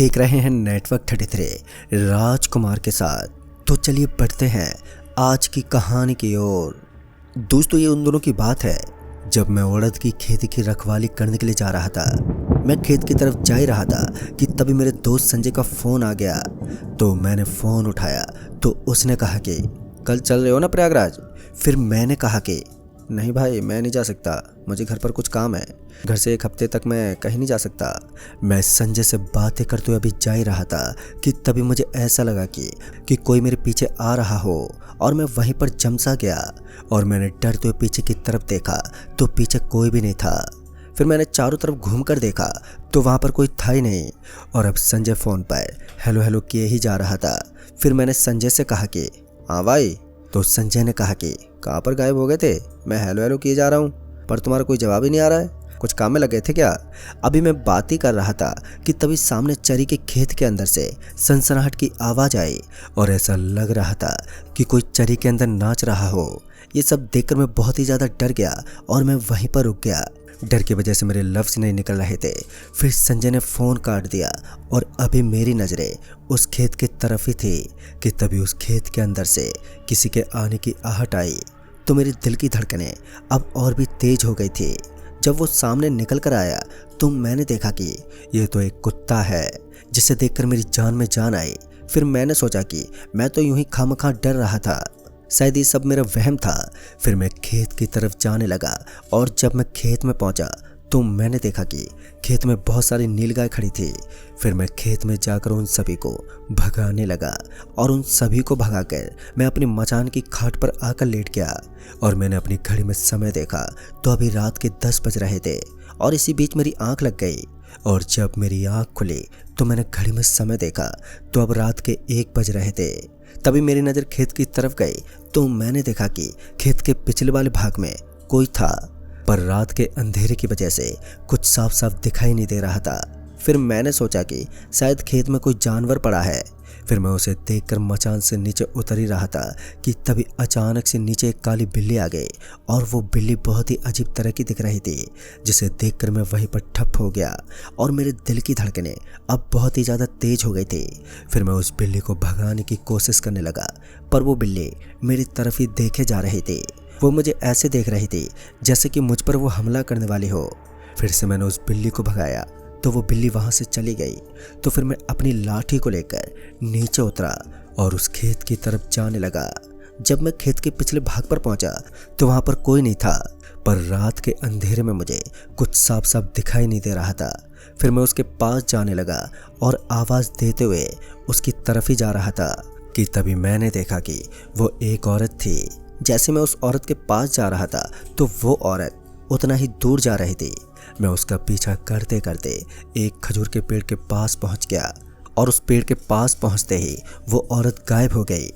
देख रहे हैं नेटवर्क 33 राजकुमार के साथ। तो चलिए बढ़ते हैं आज की कहानी की ओर। दोस्तों, ये उन दोनों की बात है जब मैं उड़द की खेती की रखवाली करने के लिए जा रहा था। मैं खेत की तरफ जा ही रहा था कि तभी मेरे दोस्त संजय का फ़ोन आ गया। तो मैंने फ़ोन उठाया तो उसने कहा कि कल चल रहे हो ना प्रयागराज। फिर मैंने कहा कि नहीं भाई, मैं नहीं जा सकता, मुझे घर पर कुछ काम है, घर से एक हफ्ते तक मैं कहीं नहीं जा सकता। मैं संजय से बातें करते हुए अभी जा ही रहा था कि तभी मुझे ऐसा लगा कि कोई मेरे पीछे आ रहा हो और मैं वहीं पर जमसा गया और मैंने डरते हुए पीछे की तरफ देखा तो पीछे कोई भी नहीं था। फिर मैंने चारों तरफ घूमकर देखा तो वहाँ पर कोई था ही नहीं और अब संजय फ़ोन पर हेलो हेलो किए ही जा रहा था। फिर मैंने संजय से कहा कि हाँ भाई। तो संजय ने कहा कि कहाँ पर गायब हो गए थे? मैं हेलो हेलो किए जा रहा हूँ पर तुम्हारा कोई जवाब ही नहीं आ रहा है, कुछ काम में लगे थे क्या? अभी मैं बात ही कर रहा था कि तभी सामने चरी के खेत के अंदर से सनसनाहट की आवाज़ आई और ऐसा लग रहा था कि कोई चरी के अंदर नाच रहा हो। ये सब देखकर मैं बहुत ही ज़्यादा डर गया और मैं वहीं पर रुक गया। डर की वजह से मेरे लफ्ज़ नहीं निकल रहे थे। फिर संजय ने फ़ोन काट दिया और अभी मेरी नज़रें उस खेत की तरफ ही थी कि तभी उस खेत के अंदर से किसी के आने की आहट आई तो मेरे दिल की धड़कनें अब और भी तेज हो गई थी। जब वो सामने निकल कर आया तो मैंने देखा कि ये तो एक कुत्ता है, जिसे देखकर मेरी जान में जान आई। फिर मैंने सोचा कि मैं तो यूं ही खामखा डर रहा था, शायद ये सब मेरा वहम था। फिर मैं खेत की तरफ जाने लगा और जब मैं खेत में पहुंचा तो मैंने देखा कि खेत में बहुत सारी नीलगाय खड़ी थी। फिर मैं खेत में जाकर उन सभी को भगाने लगा और उन सभी को भगाकर मैं अपनी मचान की खाट पर आकर लेट गया और मैंने अपनी घड़ी में समय देखा तो अभी रात के 10 बज रहे थे और इसी बीच मेरी आंख लग गई और जब मेरी आंख खुली तो मैंने घड़ी में समय देखा तो अब रात के 1 बज रहे थे। तभी मेरी नज़र खेत की तरफ गई तो मैंने देखा कि खेत के पिछले वाले भाग में कोई था पर रात के अंधेरे की वजह से कुछ साफ साफ दिखाई नहीं दे रहा था। फिर मैंने सोचा कि शायद खेत में कोई जानवर पड़ा है। फिर मैं उसे देखकर मचान से नीचे उतर ही रहा था कि तभी अचानक से नीचे एक काली बिल्ली आ गई और वो बिल्ली बहुत ही अजीब तरह की दिख रही थी, जिसे देखकर मैं वहीं पर ठप हो गया और मेरे दिल की धड़कनें अब बहुत ही ज़्यादा तेज हो गई थी। फिर मैं उस बिल्ली को भगाने की कोशिश करने लगा पर वो बिल्ली मेरी तरफ ही देखे जा रही थी। वो मुझे ऐसे देख रही थी जैसे कि मुझ पर वो हमला करने वाली हो। फिर से मैंने उस बिल्ली को भगाया तो वो बिल्ली वहाँ से चली गई। तो फिर मैं अपनी लाठी को लेकर नीचे उतरा और उस खेत की तरफ जाने लगा। जब मैं खेत के पिछले भाग पर पहुँचा तो वहाँ पर कोई नहीं था पर रात के अंधेरे में मुझे कुछ साफ साफ दिखाई नहीं दे रहा था। फिर मैं उसके पास जाने लगा और आवाज़ देते हुए उसकी तरफ ही जा रहा था कि तभी मैंने देखा कि वो एक औरत थी। जैसे मैं उस औरत के पास जा रहा था तो वो औरत उतना ही दूर जा रही थी। मैं उसका पीछा करते करते एक खजूर के पेड़ के पास पहुंच गया और उस पेड़ के पास पहुंचते ही वो औरत गायब हो गई।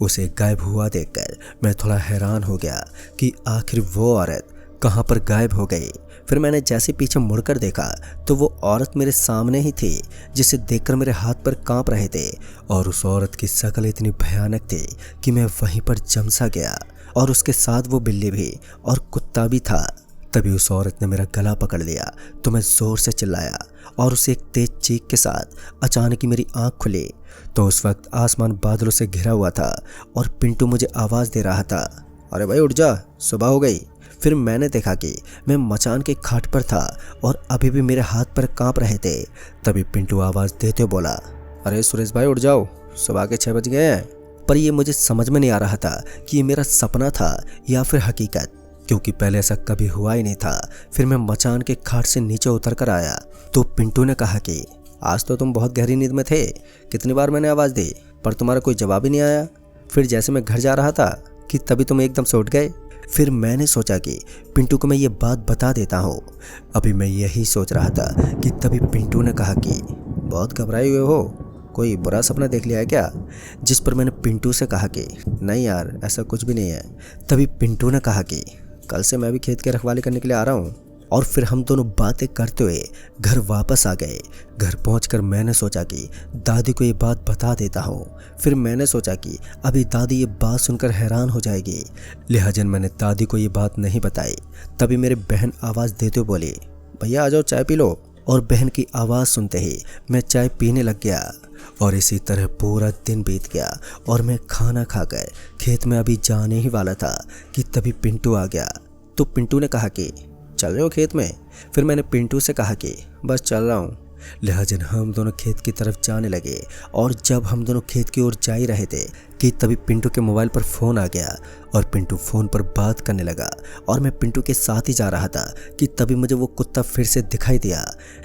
उसे गायब हुआ देखकर मैं थोड़ा हैरान हो गया कि आखिर वो औरत कहां पर गायब हो गई। फिर मैंने जैसे पीछे मुड़कर देखा तो वो औरत मेरे सामने ही थी, जिसे देखकर मेरे हाथ पर कांप रहे थे और उस औरत की शक्ल इतनी भयानक थी कि मैं वहीं पर जमसा गया और उसके साथ वो बिल्ली भी और कुत्ता भी था। तभी उस औरत ने मेरा गला पकड़ लिया तो मैं ज़ोर से चिल्लाया और उसे एक तेज चीख के साथ अचानक ही मेरी आंख खुली तो उस वक्त आसमान बादलों से घिरा हुआ था और पिंटू मुझे आवाज़ दे रहा था, अरे भाई उठ जा, सुबह हो गई। फिर मैंने देखा कि मैं मचान के खाट पर था और अभी भी मेरे हाथ पर कांप रहे थे। तभी पिंटू आवाज़ देते बोला, अरे सुरेश भाई उठ जाओ, सुबह के 6 बज गए हैं। पर ये मुझे समझ में नहीं आ रहा था कि ये मेरा सपना था या फिर हकीकत, क्योंकि पहले ऐसा कभी हुआ ही नहीं था। फिर मैं मचान के खाट से नीचे उतर कर आया तो पिंटू ने कहा कि आज तो तुम बहुत गहरी नींद में थे, कितनी बार मैंने आवाज़ दी पर तुम्हारा कोई जवाब ही नहीं आया। फिर जैसे मैं घर जा रहा था कि तभी तुम एकदम से उठ गए। फिर मैंने सोचा कि पिंटू को मैं ये बात बता देता हूँ। अभी मैं यही सोच रहा था कि तभी पिंटू ने कहा कि बहुत घबराए हुए हो, कोई बुरा सपना देख लिया है क्या? जिस पर मैंने पिंटू से कहा कि नहीं यार, ऐसा कुछ भी नहीं है। तभी पिंटू ने कहा कि कल से मैं भी खेत की रखवाली करने के लिए आ रहा हूँ। और फिर हम दोनों बातें करते हुए घर वापस आ गए। घर पहुंचकर मैंने सोचा कि दादी को ये बात बता देता हूँ। फिर मैंने सोचा कि अभी दादी ये बात सुनकर हैरान हो जाएगी, लिहाजा मैंने दादी को ये बात नहीं बताई। तभी मेरे बहन आवाज़ देते हुए बोली, भैया आ जाओ, चाय पी लो। और बहन की आवाज़ सुनते ही मैं चाय पीने लग गया। और इसी तरह पूरा दिन बीत गया और मैं खाना खाकर खेत में अभी जाने ही वाला था कि तभी पिंटू आ गया। तो पिंटू ने कहा कि चल रहे हो खेत में? फिर मैंने पिंटू से कहा कि बस चल रहा हूँ। लिहाजन हम दोनों खेत की तरफ जाने लगे और जब हम दोनों खेत की ओर जा ही रहे थे कि तभी पिंटू के मोबाइल पर फ़ोन आ गया और पिंटू फ़ोन पर बात करने लगा और मैं पिंटू के साथ ही जा रहा था कि तभी मुझे वो कुत्ता फिर से दिखाई दिया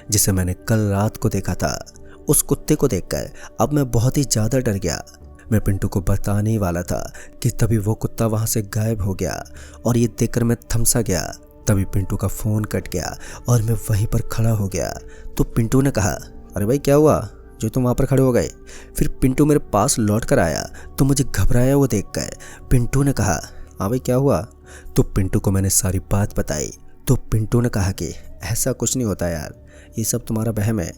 जिसे मैंने कल रात को देखा था। उस कुत्ते को देखकर अब मैं बहुत ही ज़्यादा डर गया। मैं पिंटू को बताने ही वाला था कि तभी वो कुत्ता वहाँ से गायब हो गया और ये देखकर मैं थमसा गया। तभी पिंटू का फ़ोन कट गया और मैं वहीं पर खड़ा हो गया। तो पिंटू ने कहा, अरे भाई क्या हुआ जो तुम वहाँ पर खड़े हो गए? फिर पिंटू मेरे पास लौट कर आया तो मुझे घबराया हुआ देखकर पिंटू ने कहा, हाँ भाई क्या हुआ? तो पिंटू को मैंने सारी बात बताई। तो पिंटू ने कहा कि ऐसा कुछ नहीं होता यार, ये सब तुम्हारा वहम है।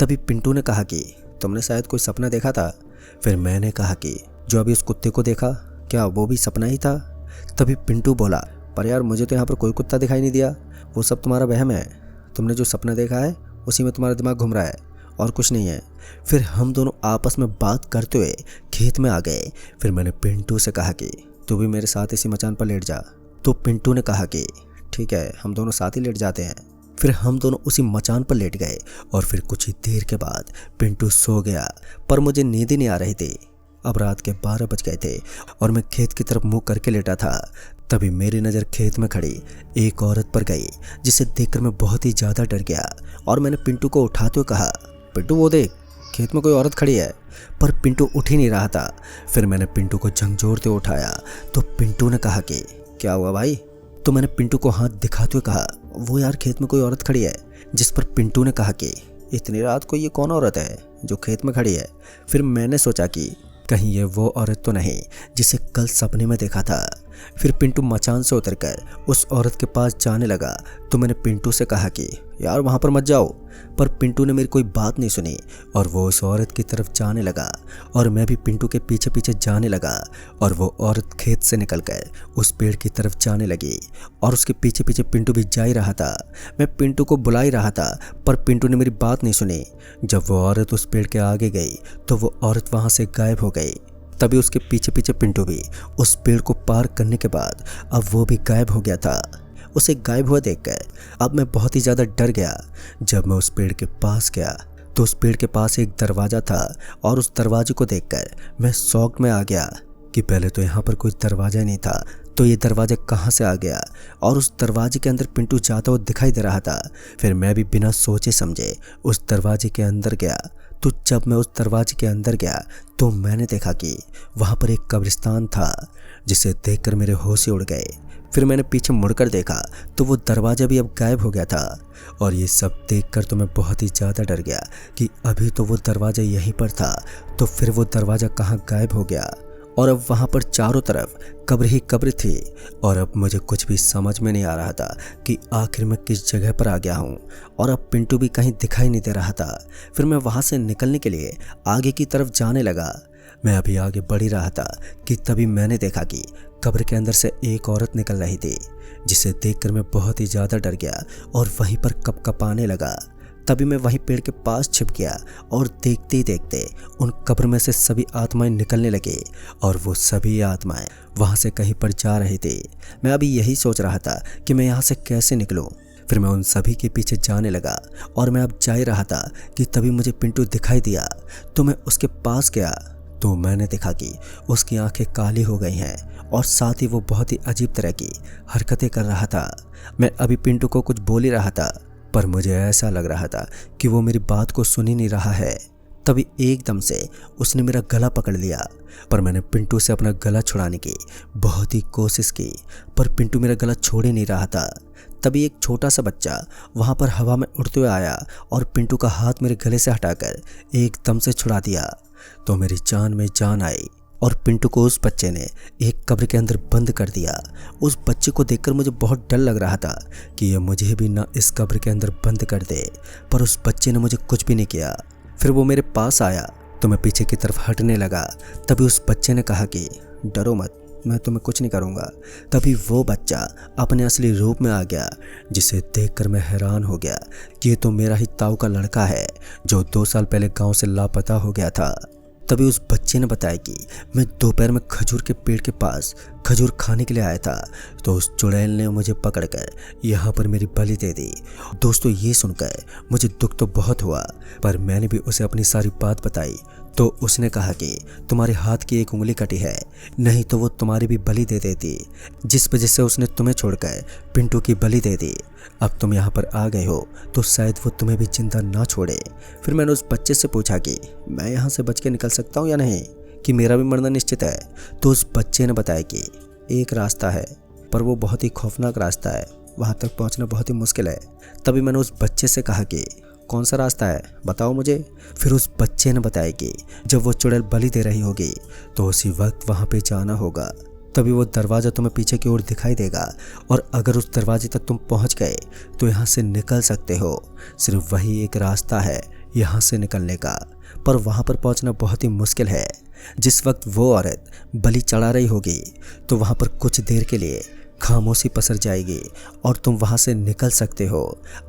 तभी पिंटू ने कहा कि तुमने शायद कोई सपना देखा था। फिर मैंने कहा कि जो अभी उस कुत्ते को देखा क्या वो भी सपना ही था? तभी पिंटू बोला, पर यार मुझे तो यहाँ पर कोई कुत्ता दिखाई नहीं दिया, वो सब तुम्हारा वहम है। तुमने जो सपना देखा है उसी में तुम्हारा दिमाग घूम रहा है और कुछ नहीं है। फिर हम दोनों आपस में बात करते हुए खेत में आ गए। फिर मैंने पिंटू से कहा कि तू भी मेरे साथ इसी मचान पर लेट जा। तो पिंटू ने कहा कि ठीक है, हम दोनों साथ ही लेट जाते हैं। फिर हम दोनों उसी मचान पर लेट गए और फिर कुछ ही देर के बाद पिंटू सो गया, पर मुझे नींद ही नहीं आ रही थी। अब रात के 12 बज गए थे और मैं खेत की तरफ मुंह करके लेटा था। तभी मेरी नज़र खेत में खड़ी एक औरत पर गई जिसे देखकर मैं बहुत ही ज़्यादा डर गया और मैंने पिंटू को उठाते हुए कहा, पिंटू वो देख, खेत में कोई औरत खड़ी है। पर पिंटू उठ ही नहीं रहा था। फिर मैंने पिंटू को झंझोरते हुए उठाया तो पिंटू ने कहा कि क्या हुआ भाई? तो मैंने पिंटू को हाथ दिखाते हुए कहा, वो यार खेत में कोई औरत खड़ी है। जिस पर पिंटू ने कहा कि इतनी रात को ये कौन औरत है जो खेत में खड़ी है? फिर मैंने सोचा कि कहीं ये वो औरत तो नहीं जिसे कल सपने में देखा था। फिर पिंटू मचान से उतरकर उस औरत के पास जाने लगा तो मैंने पिंटू से कहा कि यार वहाँ पर मत जाओ। पर पिंटू ने मेरी कोई बात नहीं सुनी और वो उस औरत की तरफ जाने लगा और मैं भी पिंटू के पीछे पीछे जाने लगा और वो औरत खेत से निकलकर उस पेड़ की तरफ जाने लगी और उसके पीछे पीछे पिंटू भी जा ही रहा था। मैं पिंटू को बुला ही रहा था पर पिंटू ने मेरी बात नहीं सुनी। जब वो औरत उस पेड़ के आगे गई तो वो औरत वहाँ से गायब हो गई। तभी उसके पीछे पीछे पिंटू भी उस पेड़ को पार करने के बाद अब वो भी गायब हो गया था। उसे गायब हुआ देखकर अब मैं बहुत ही ज़्यादा डर गया। जब मैं उस पेड़ के पास गया तो उस पेड़ के पास एक दरवाज़ा था और उस दरवाजे को देखकर मैं शॉक में आ गया कि पहले तो यहाँ पर कोई दरवाज़ा नहीं था, तो ये दरवाज़ा कहाँ से आ गया? और उस दरवाजे के अंदर पिंटू जाता हुआ दिखाई दे रहा था। फिर मैं भी बिना सोचे समझे उस दरवाजे के अंदर गया। तो जब मैं उस दरवाजे के अंदर गया तो मैंने देखा कि वहाँ पर एक कब्रिस्तान था जिसे देखकर मेरे होश ही उड़ गए। फिर मैंने पीछे मुड़कर देखा तो वो दरवाज़ा भी अब गायब हो गया था और ये सब देखकर तो मैं बहुत ही ज़्यादा डर गया कि अभी तो वो दरवाज़ा यहीं पर था, तो फिर वो दरवाज़ा कहाँ गायब हो गया? और अब वहाँ पर चारों तरफ कब्र ही कब्र थी और अब मुझे कुछ भी समझ में नहीं आ रहा था कि आखिर मैं किस जगह पर आ गया हूँ और अब पिंटू भी कहीं दिखाई नहीं दे रहा था। फिर मैं वहाँ से निकलने के लिए आगे की तरफ जाने लगा। मैं अभी आगे बढ़ ही रहा था कि तभी मैंने देखा कि कब्र के अंदर से एक औरत निकल रही थी जिसे देखकर मैं बहुत ही ज़्यादा डर गया और वहीं पर कँपकँपाने लगा। तभी मैं वहीं पेड़ के पास छिप गया और देखते ही देखते उन कब्र में से सभी आत्माएं निकलने लगी और वो सभी आत्माएं वहाँ से कहीं पर जा रही थी। मैं अभी यही सोच रहा था कि मैं यहाँ से कैसे निकलूँ। फिर मैं उन सभी के पीछे जाने लगा और मैं अब जा ही रहा था कि तभी मुझे पिंटू दिखाई दिया। तो मैं उसके पास गया तो मैंने देखा कि उसकी आंखें काली हो गई हैं और साथ ही वो बहुत ही अजीब तरह की हरकतें कर रहा था। मैं अभी पिंटू को कुछ बोल ही रहा था पर मुझे ऐसा लग रहा था कि वो मेरी बात को सुन ही नहीं रहा है। तभी एकदम से उसने मेरा गला पकड़ लिया, पर मैंने पिंटू से अपना गला छुड़ाने की बहुत ही कोशिश की पर पिंटू मेरा गला छोड़ ही नहीं रहा था। तभी एक छोटा सा बच्चा वहाँ पर हवा में उड़ते हुए आया और पिंटू का हाथ मेरे गले से हटाकर एकदम से छुड़ा दिया। तो मेरी जान में जान आई और पिंटू को उस बच्चे ने एक कब्र के अंदर बंद कर दिया। उस बच्चे को देखकर मुझे बहुत डर लग रहा था कि यह मुझे भी ना इस कब्र के अंदर बंद कर दे, पर उस बच्चे ने मुझे कुछ भी नहीं किया। फिर वो मेरे पास आया तो मैं पीछे की तरफ हटने लगा। तभी उस बच्चे ने कहा कि डरो मत, मैं तुम्हें कुछ नहीं करूँगा। तभी वो बच्चा अपने असली रूप में आ गया, जिसे देखकर मैं हैरान हो गया कि ये तो मेरा ही ताऊ का लड़का है जो 2 साल पहले गांव से लापता हो गया था। तभी उस बच्चे ने बताया कि मैं दोपहर में खजूर के पेड़ के पास खजूर खाने के लिए आया था, तो उस चुड़ैल ने मुझे पकड़कर यहाँ पर मेरी बलि दे दी। दोस्तों, ये सुनकर मुझे दुख तो बहुत हुआ, पर मैंने भी उसे अपनी सारी बात बताई तो उसने कहा कि तुम्हारे हाथ की एक उंगली कटी है, नहीं तो वो तुम्हारी भी बलि दे देती, जिस वजह से उसने तुम्हें छोड़कर पिंटू की बलि दे दी। अब तुम यहाँ पर आ गए हो तो शायद वो तुम्हें भी जिंदा ना छोड़े। फिर मैंने उस बच्चे से पूछा कि मैं यहाँ से बच के निकल सकता हूँ या नहीं, कि मेरा भी मरना निश्चित है। तो उस बच्चे ने बताया कि एक रास्ता है, पर वो बहुत ही खौफनाक रास्ता है, वहाँ तक पहुँचना बहुत ही मुश्किल है। तभी मैंने उस बच्चे से कहा कि कौन सा रास्ता है, बताओ मुझे। फिर उस बच्चे ने बताया कि जब वो चुड़ैल बलि दे रही होगी तो उसी वक्त वहाँ पे जाना होगा, तभी वो दरवाज़ा तुम्हें पीछे की ओर दिखाई देगा, और अगर उस दरवाजे तक तुम पहुँच गए तो यहाँ से निकल सकते हो। सिर्फ वही एक रास्ता है यहाँ से निकलने का, पर वहाँ पर पहुँचना बहुत ही मुश्किल है। जिस वक्त वो औरत बलि चढ़ा रही होगी तो वहाँ पर कुछ देर के लिए खामोशी पसर जाएगी और तुम वहाँ से निकल सकते हो।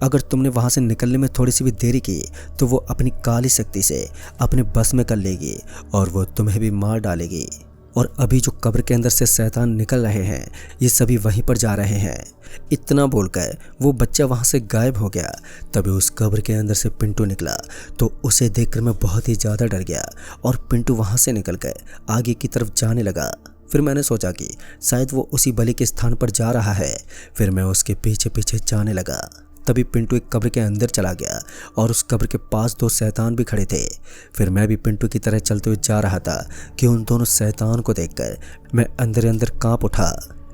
अगर तुमने वहाँ से निकलने में थोड़ी सी भी देरी की तो वो अपनी काली शक्ति से अपने बस में कर लेगी और वो तुम्हें भी मार डालेगी। और अभी जो कब्र के अंदर से शैतान निकल रहे हैं, ये सभी वहीं पर जा रहे हैं। इतना बोलकर वो बच्चा वहाँ से गायब हो गया। तभी उस कब्र के अंदर से पिंटू निकला, तो उसे देखकर मैं बहुत ही ज़्यादा डर गया और पिंटू वहाँ से निकलकर आगे की तरफ जाने लगा। फिर मैंने सोचा कि शायद वो उसी बलि के स्थान पर जा रहा है। फिर मैं उसके पीछे पीछे जाने लगा। तभी पिंटू एक कब्र के अंदर चला गया और उस कब्र के पास 2 शैतान भी खड़े थे। फिर मैं भी पिंटू की तरह चलते हुए जा रहा था कि उन दोनों शैतान को देखकर मैं अंदर अंदर कांप उठा।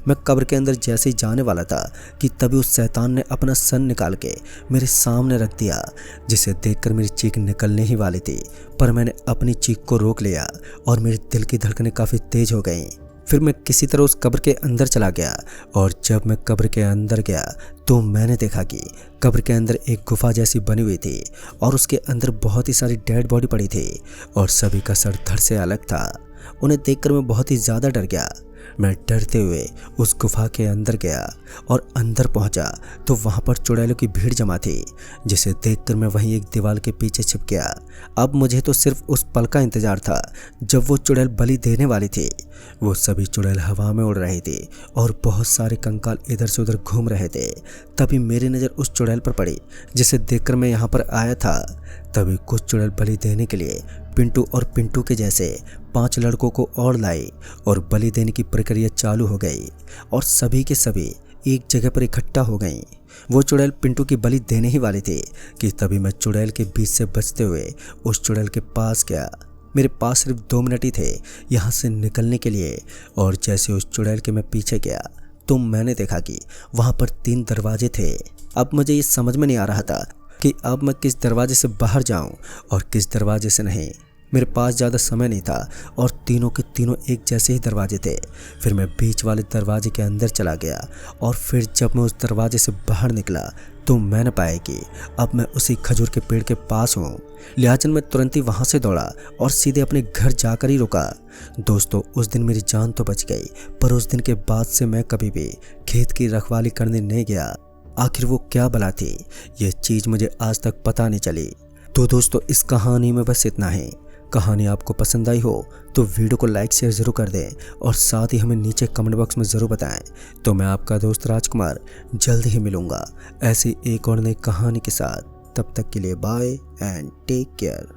मैं कब्र के अंदर जैसे ही जाने वाला था कि तभी उस शैतान ने अपना सन निकाल के मेरे सामने रख दिया, जिसे देखकर मेरी चीख निकलने ही वाली थी, पर मैंने अपनी चीख को रोक लिया और मेरे दिल की धड़कनें काफ़ी तेज हो गईं। फिर मैं किसी तरह उस कब्र के अंदर चला गया, और जब मैं कब्र के अंदर गया तो मैंने देखा कि कब्र के अंदर एक गुफा जैसी बनी हुई थी और उसके अंदर बहुत ही सारी डेड बॉडी पड़ी थी और सभी का सर धड़ से अलग था। उन्हें देखकर मैं बहुत ही ज़्यादा डर गया। मैं डरते हुए उस गुफा के अंदर गया और अंदर पहुंचा तो वहां पर चुड़ैलों की भीड़ जमा थी, जिसे देखकर मैं वहीं एक दीवार के पीछे छिप गया। अब मुझे तो सिर्फ उस पल का इंतजार था जब वो चुड़ैल बलि देने वाली थी। वो सभी चुड़ैल हवा में उड़ रही थी और बहुत सारे कंकाल इधर से उधर घूम रहे थे। तभी मेरी नज़र उस चुड़ैल पर पड़ी जिसे देखकर मैं यहाँ पर आया था। तभी कुछ चुड़ैल बलि देने के लिए पिंटू और पिंटू के जैसे 5 लड़कों को और लाई और बलि देने की प्रक्रिया चालू हो गई और सभी के सभी एक जगह पर इकट्ठा हो गईं। वो चुड़ैल पिंटू की बलि देने ही वाली थी कि तभी मैं चुड़ैल के बीच से बचते हुए उस चुड़ैल के पास गया। मेरे पास सिर्फ 2 मिनट ही थे यहाँ से निकलने के लिए, और जैसे उस चुड़ैल के मैं पीछे गया तो मैंने देखा कि वहाँ पर 3 दरवाजे थे। अब मुझे ये समझ में नहीं आ रहा था कि अब मैं किस दरवाजे से बाहर जाऊं और किस दरवाजे से नहीं। मेरे पास ज़्यादा समय नहीं था और तीनों के तीनों एक जैसे ही दरवाजे थे। फिर मैं बीच वाले दरवाजे के अंदर चला गया और फिर जब मैं उस दरवाजे से बाहर निकला तो मैंने पाया कि अब मैं उसी खजूर के पेड़ के पास हूँ। लिहाजा मैं तुरंत ही वहाँ से दौड़ा और सीधे अपने घर जाकर ही रुका। दोस्तों, उस दिन मेरी जान तो बच गई, पर उस दिन के बाद से मैं कभी भी खेत की रखवाली करने नहीं गया। आखिर वो क्या बला थी, ये चीज़ मुझे आज तक पता नहीं चली। तो दोस्तों, इस कहानी में बस इतना ही। कहानी आपको पसंद आई हो तो वीडियो को लाइक शेयर ज़रूर कर दें और साथ ही हमें नीचे कमेंट बॉक्स में ज़रूर बताएं। तो मैं आपका दोस्त राजकुमार जल्द ही मिलूँगा ऐसी एक और नई कहानी के साथ। तब तक के लिए बाय एंड टेक केयर।